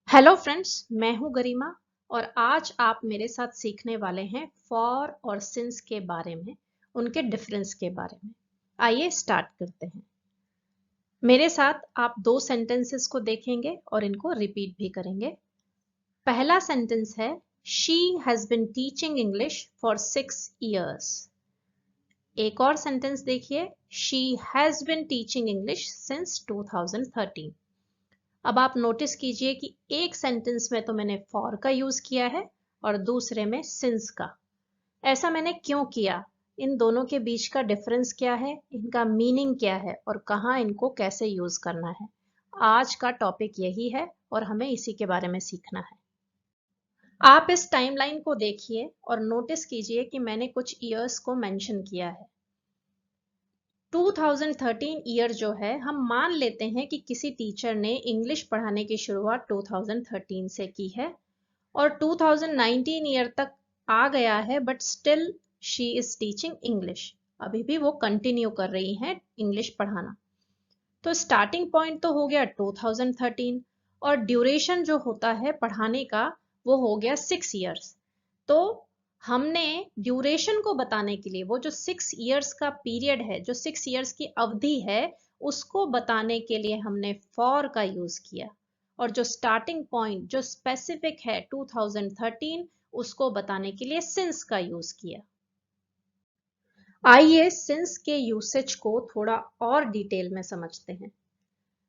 Hello friends, मैं हूं गरिमा और आज आप मेरे साथ सीखने वाले हैं फॉर और सिंस के बारे में, उनके डिफरेंस के बारे में। आइए स्टार्ट करते हैं। मेरे साथ आप दो सेंटेंसेस को देखेंगे और इनको रिपीट भी करेंगे। पहला सेंटेंस है she has been teaching English for 6 years। एक और सेंटेंस देखिए, she has been teaching English since 2013। अब आप नोटिस कीजिए कि एक सेंटेंस में तो मैंने फॉर का यूज किया है और दूसरे में सिंस का। ऐसा मैंने क्यों किया? इन दोनों के बीच का डिफरेंस क्या है, इनका मीनिंग क्या है और कहाँ इनको कैसे यूज करना है, आज का टॉपिक यही है और हमें इसी के बारे में सीखना है। आप इस टाइमलाइन को देखिए और नोटिस कीजिए कि मैंने कुछ ईयर्स को मेंशन किया है। 2013 ईयर जो है, हम मान लेते हैं कि किसी टीचर ने इंग्लिश पढ़ाने की शुरुआत 2013 से की है और 2019 ईयर तक आ गया है, but still she is teaching English. अभी भी वो कंटिन्यू कर रही हैं इंग्लिश पढ़ाना। तो स्टार्टिंग पॉइंट तो हो गया 2013 और ड्यूरेशन जो होता है पढ़ाने का वो हो गया 6 years। तो हमने ड्यूरेशन को बताने के लिए वो जो 6 years का पीरियड है, जो 6 years की अवधि है, उसको बताने के लिए हमने फॉर का यूज किया और जो स्टार्टिंग पॉइंट जो स्पेसिफिक है 2013, उसको बताने के लिए सिंस का यूज किया। आइए सिंस के यूसेज को थोड़ा और डिटेल में समझते हैं।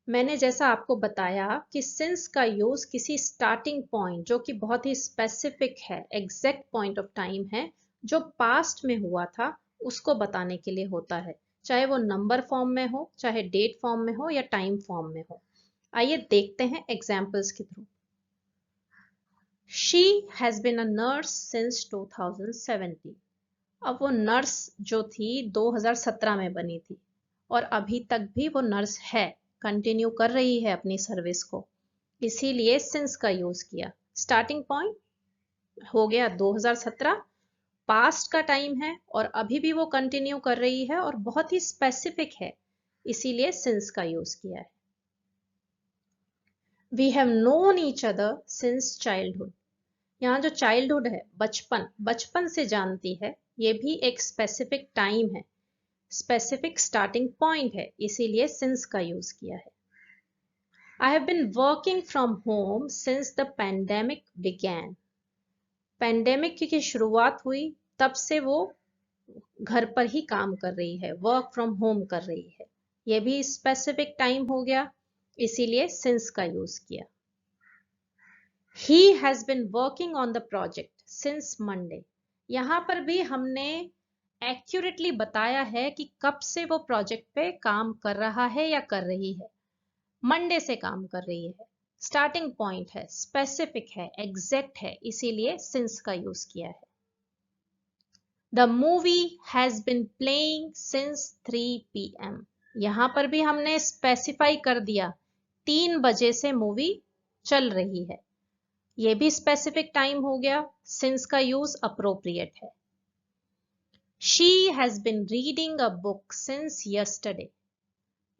मैंने जैसा आपको बताया कि सिंस का यूज किसी स्टार्टिंग पॉइंट जो कि बहुत ही स्पेसिफिक है, एग्जैक्ट पॉइंट ऑफ टाइम है, जो पास्ट में हुआ था, उसको बताने के लिए होता है, चाहे वो नंबर फॉर्म में हो, चाहे डेट फॉर्म में हो या टाइम फॉर्म में हो। आइए देखते हैं एग्जाम्पल्स के through. She has bin a nurse since 2017। अब वो नर्स जो थी 2017 में बनी थी और अभी तक भी वो नर्स है, कंटिन्यू कर रही है अपनी सर्विस को, इसीलिए सिंस का यूज किया। स्टार्टिंग पॉइंट हो गया 2017, पास्ट का टाइम है और अभी भी वो कंटिन्यू कर रही है और बहुत ही स्पेसिफिक है, इसीलिए सिंस का यूज किया है। We have known each other since childhood. यहाँ जो चाइल्डहुड है, बचपन, बचपन से जानती है, ये भी एक स्पेसिफिक टाइम है, स्पेसिफिक स्टार्टिंग पॉइंट है, इसीलिए सिंस का यूज किया है। I have been working from home since the pandemic began. Pandemic की शुरुआत हुई तब से वो घर पर ही काम कर रही है, वर्क फ्रॉम होम कर रही है, ये भी स्पेसिफिक टाइम हो गया, इसीलिए सिंस का यूज किया। He has been working on the project since Monday। यहाँ पर भी हमने एक्यूरेटली बताया है कि कब से वो प्रोजेक्ट पे काम कर रहा है या कर रही है। मंडे से काम कर रही है, स्टार्टिंग पॉइंट है, स्पेसिफिक है, एग्जैक्ट है, इसीलिए सिंस का यूज किया है। The movie has been playing since 3 PM। यहाँ पर भी हमने स्पेसिफाई कर दिया 3 बजे से मूवी चल रही है, ये भी स्पेसिफिक टाइम हो गया, सिंस का यूज अप्रोप्रिएट है। She has been reading a book since yesterday.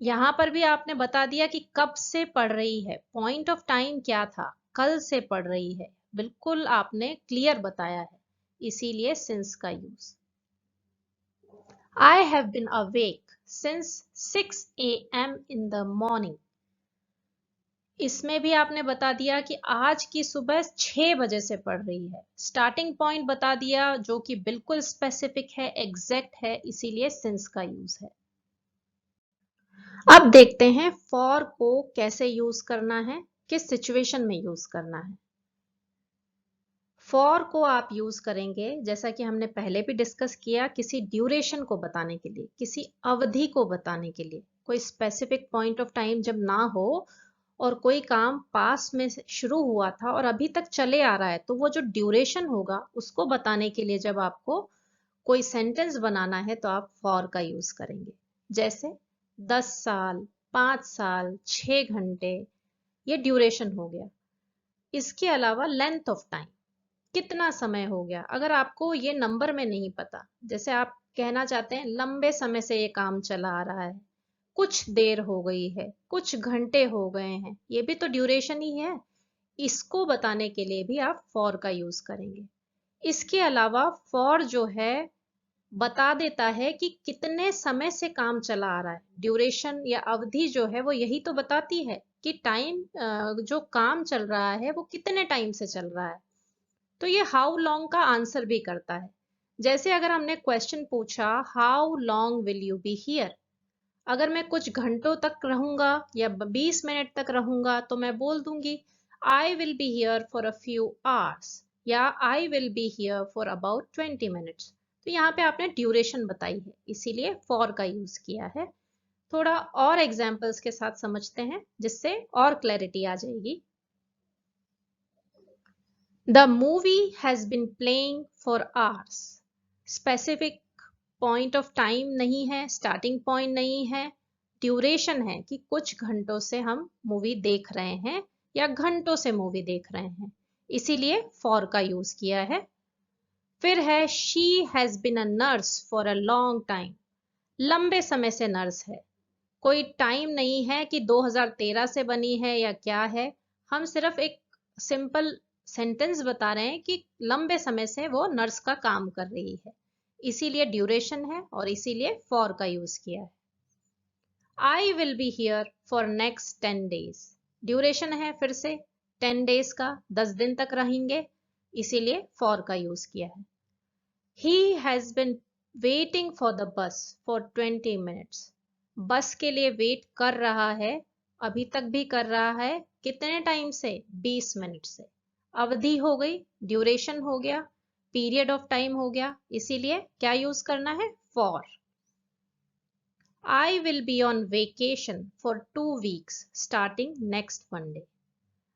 यहां पर भी आपने बता दिया कि कब से पढ़ रही है, पॉइंट ऑफ टाइम क्या था, कल से पढ़ रही है, बिल्कुल आपने क्लियर बताया है, इसीलिए सिंस का use. I have been awake since 6 AM in the morning. इसमें भी आपने बता दिया कि आज की सुबह 6 बजे से पढ़ रही है, स्टार्टिंग पॉइंट बता दिया जो कि बिल्कुल स्पेसिफिक है, एग्जैक्ट है, इसीलिए सिंस का यूज है। अब देखते हैं फॉर को कैसे यूज करना है, किस सिचुएशन में यूज करना है। फॉर को आप यूज करेंगे, जैसा कि हमने पहले भी डिस्कस किया, किसी ड्यूरेशन को बताने के लिए, किसी अवधि को बताने के लिए। कोई स्पेसिफिक पॉइंट ऑफ टाइम जब ना हो और कोई काम पास में शुरू हुआ था और अभी तक चले आ रहा है, तो वो जो ड्यूरेशन होगा उसको बताने के लिए जब आपको कोई सेंटेंस बनाना है तो आप फॉर का यूज करेंगे। जैसे 10 साल, 5 साल, 6 घंटे, ये ड्यूरेशन हो गया। इसके अलावा लेंथ ऑफ टाइम, कितना समय हो गया, अगर आपको ये नंबर में नहीं पता, जैसे आप कहना चाहते हैं लंबे समय से ये काम चला आ रहा है, कुछ देर हो गई है, कुछ घंटे हो गए हैं, ये भी तो ड्यूरेशन ही है, इसको बताने के लिए भी आप फॉर का यूज करेंगे। इसके अलावा फॉर जो है बता देता है कि कितने समय से काम चला आ रहा है। ड्यूरेशन या अवधि जो है वो यही तो बताती है कि टाइम जो काम चल रहा है वो कितने टाइम से चल रहा है। तो ये हाउ लॉन्ग का आंसर भी करता है। जैसे अगर हमने क्वेश्चन पूछा how long will you be here, अगर मैं कुछ घंटों तक रहूंगा या 20 मिनट तक रहूंगा तो मैं बोल दूंगी I will be here for a few hours या I will be here for about 20 minutes. तो यहाँ पे आपने ड्यूरेशन बताई है, इसीलिए फॉर का यूज किया है। थोड़ा और एग्जाम्पल्स के साथ समझते हैं जिससे और क्लैरिटी आ जाएगी। The movie has been playing for hours. Specific point of time नहीं है, स्टार्टिंग पॉइंट नहीं है, ड्यूरेशन है कि कुछ घंटों से हम मूवी देख रहे हैं या घंटों से मूवी देख रहे हैं, इसीलिए फॉर का यूज किया है। फिर है she has bin a nurse for a long time. लंबे समय से नर्स है, कोई टाइम नहीं है कि 2013 से बनी है या क्या है, हम सिर्फ एक सिंपल सेंटेंस बता रहे हैं कि लंबे समय से वो नर्स का काम कर रही है, इसीलिए ड्यूरेशन है और इसीलिए फॉर का यूज किया है। आई will be here for next 10 days। Duration है फिर से 10 days का, 10 दिन तक रहेंगे, इसीलिए फॉर का यूज किया है। He has been waiting for the bus for 20 minutes। बस के लिए वेट कर रहा है, अभी तक भी कर रहा है, कितने टाइम से? 20 मिनट से। अवधि हो गई, ड्यूरेशन हो गया, पीरियड ऑफ टाइम हो गया, इसीलिए क्या यूज करना है? For. I will be on vacation for 2 weeks starting next Monday।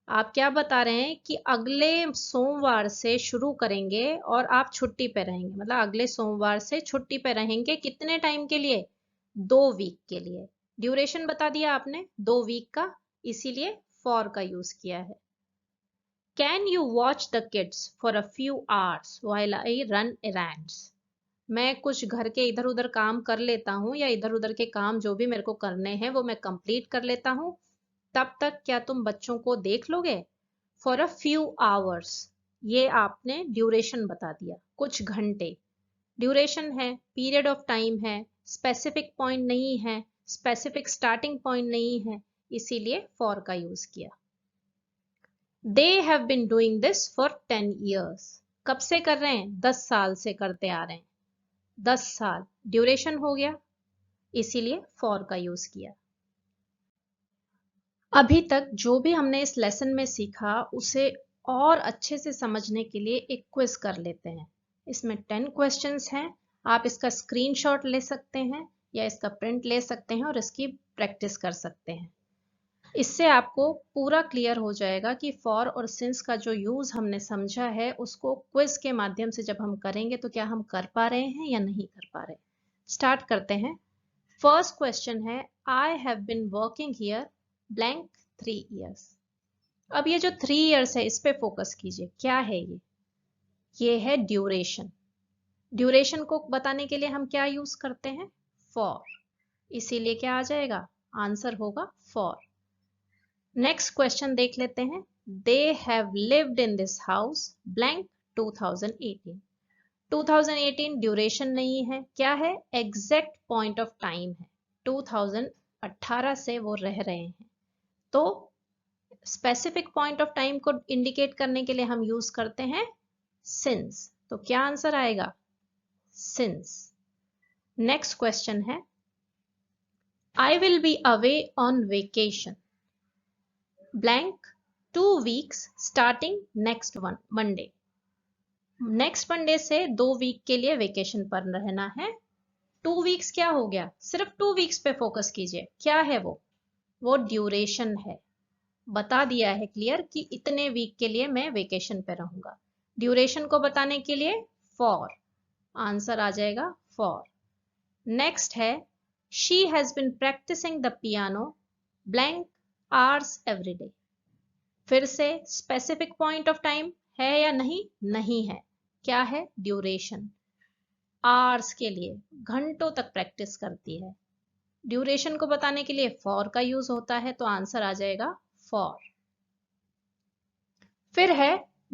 आप क्या बता रहे हैं कि अगले सोमवार से शुरू करेंगे और आप छुट्टी पे रहेंगे, मतलब अगले सोमवार से छुट्टी पे रहेंगे, कितने टाइम के लिए? 2 वीक के लिए। ड्यूरेशन बता दिया आपने 2 वीक का, इसीलिए फॉर का यूज किया है। Can you watch the kids for a few hours while I run errands. मैं कुछ घर के इधर उधर काम कर लेता हूँ या इधर उधर के काम जो भी मेरे को करने हैं वो मैं कंप्लीट कर लेता हूँ, तब तक क्या तुम बच्चों को देख लोगे? फॉर अ फ्यू आवर्स, ये आपने ड्यूरेशन बता दिया, कुछ घंटे। ड्यूरेशन है, पीरियड ऑफ टाइम है, स्पेसिफिक पॉइंट नहीं है, स्पेसिफिक स्टार्टिंग पॉइंट नहीं है, इसीलिए फॉर का यूज किया। They have been doing this for 10 years। कब से कर रहे हैं? 10 साल से करते आ रहे हैं, 10 साल। ड्यूरेशन हो गया, इसीलिए फॉर का यूज किया। अभी तक जो भी हमने इस लेसन में सीखा उसे और अच्छे से समझने के लिए एक क्विज कर लेते हैं। इसमें 10 क्वेश्चंस हैं, आप इसका स्क्रीनशॉट ले सकते हैं या इसका प्रिंट ले सकते हैं और इसकी प्रैक्टिस कर सकते हैं। इससे आपको पूरा क्लियर हो जाएगा कि फॉर और सिंस का जो यूज हमने समझा है उसको क्विज के माध्यम से जब हम करेंगे तो क्या हम कर पा रहे हैं या नहीं कर पा रहे। स्टार्ट करते हैं। फर्स्ट क्वेश्चन है I have been working here blank 3 years। अब ये जो 3 years है इस पे फोकस कीजिए, क्या है ये है ड्यूरेशन। ड्यूरेशन को बताने के लिए हम क्या यूज करते हैं? फॉर, इसीलिए क्या आ जाएगा? आंसर होगा फॉर। नेक्स्ट क्वेश्चन देख लेते हैं। They have lived in this house blank 2018। 2018 duration नहीं है, क्या है? एग्जैक्ट पॉइंट ऑफ टाइम है, 2018 से वो रह रहे हैं, तो स्पेसिफिक पॉइंट ऑफ टाइम को इंडिकेट करने के लिए हम यूज करते हैं सिंस। तो क्या आंसर आएगा? सिंस। नेक्स्ट क्वेश्चन है आई will be away on vacation blank 2 weeks starting next Monday. Next Monday से 2 वीक के लिए वेकेशन पर रहना है। 2 weeks क्या हो गया? सिर्फ 2 weeks पे फोकस कीजिए, क्या है वो ड्यूरेशन है। बता दिया है क्लियर कि इतने वीक के लिए मैं वेकेशन पे रहूंगा। ड्यूरेशन को बताने के लिए फॉर, आंसर आ जाएगा फॉर। नेक्स्ट है she has been practising the piano blank hours every day. फिर से स्पेसिफिक पॉइंट ऑफ टाइम है या नहीं? नहीं है, क्या है? ड्यूरेशन। आवर्स के लिए घंटों तक प्रैक्टिस करती है। ड्यूरेशन को बताने के लिए फॉर का यूज होता है, तो आंसर आ जाएगा फॉर। फिर है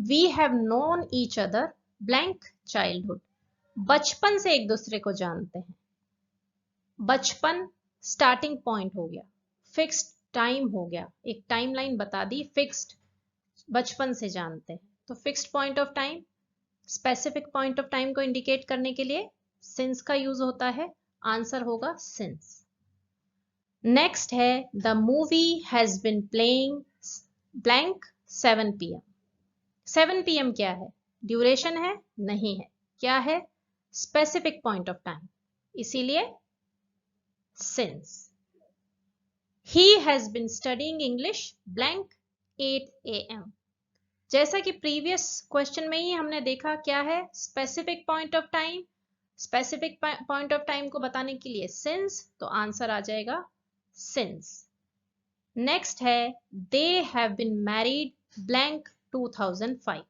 we have known each other blank childhood, बचपन से एक दूसरे को जानते हैं। बचपन स्टार्टिंग पॉइंट हो गया, फिक्स्ड टाइम हो गया, एक टाइमलाइन बता दी, फिक्स्ड, बचपन से जानते हैं। तो fixed point of time, specific point of time को इंडिकेट करने के लिए सिंस का यूज होता है, आंसर होगा सिंस। नेक्स्ट है the movie has been playing blank 7 PM। 7 PM क्या है? ड्यूरेशन है? नहीं है। क्या है? स्पेसिफिक पॉइंट ऑफ टाइम, इसीलिए since. He has been studying English blank 8 AM। जैसा कि प्रीवियस क्वेश्चन में ही हमने देखा, क्या है? Specific point of time, specific point of time को बताने के लिए सिंस, तो आंसर आ जाएगा सिंस। नेक्स्ट है they have been married blank 2005।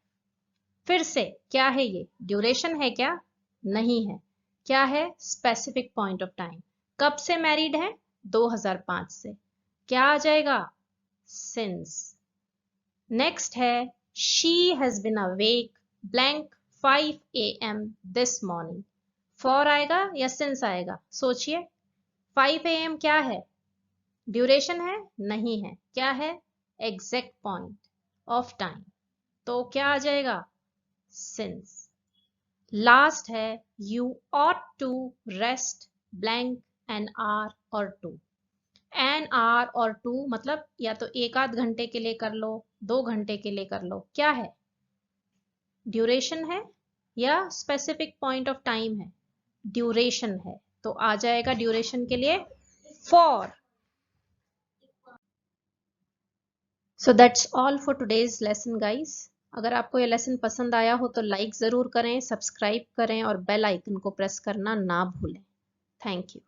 फिर से क्या है ये? ड्यूरेशन है क्या? नहीं है। क्या है? Specific point of time. कब से मैरिड है? 2005 से। क्या आ जाएगा? सिंस। नेक्स्ट है she has been awake blank 5 AM this morning. For आएगा या सिंस आएगा? सोचिए। 5 AM क्या है? ड्यूरेशन है? नहीं है। क्या है? एग्जैक्ट पॉइंट ऑफ टाइम, तो क्या आ जाएगा? सिंस। लास्ट है you ought to rest blank an hour और 2। एन आवर और 2 मतलब या तो एक आध घंटे के लिए कर लो, 2 घंटे के लिए कर लो। क्या है? ड्यूरेशन है या स्पेसिफिक पॉइंट ऑफ टाइम है? ड्यूरेशन है, तो आ जाएगा ड्यूरेशन के लिए for. So that's all for today's lesson guys. अगर आपको ये लेसन पसंद आया हो तो लाइक ज़रूर करें, सब्सक्राइब करें और बेल आइकन को प्रेस करना ना भूलें। Thank you.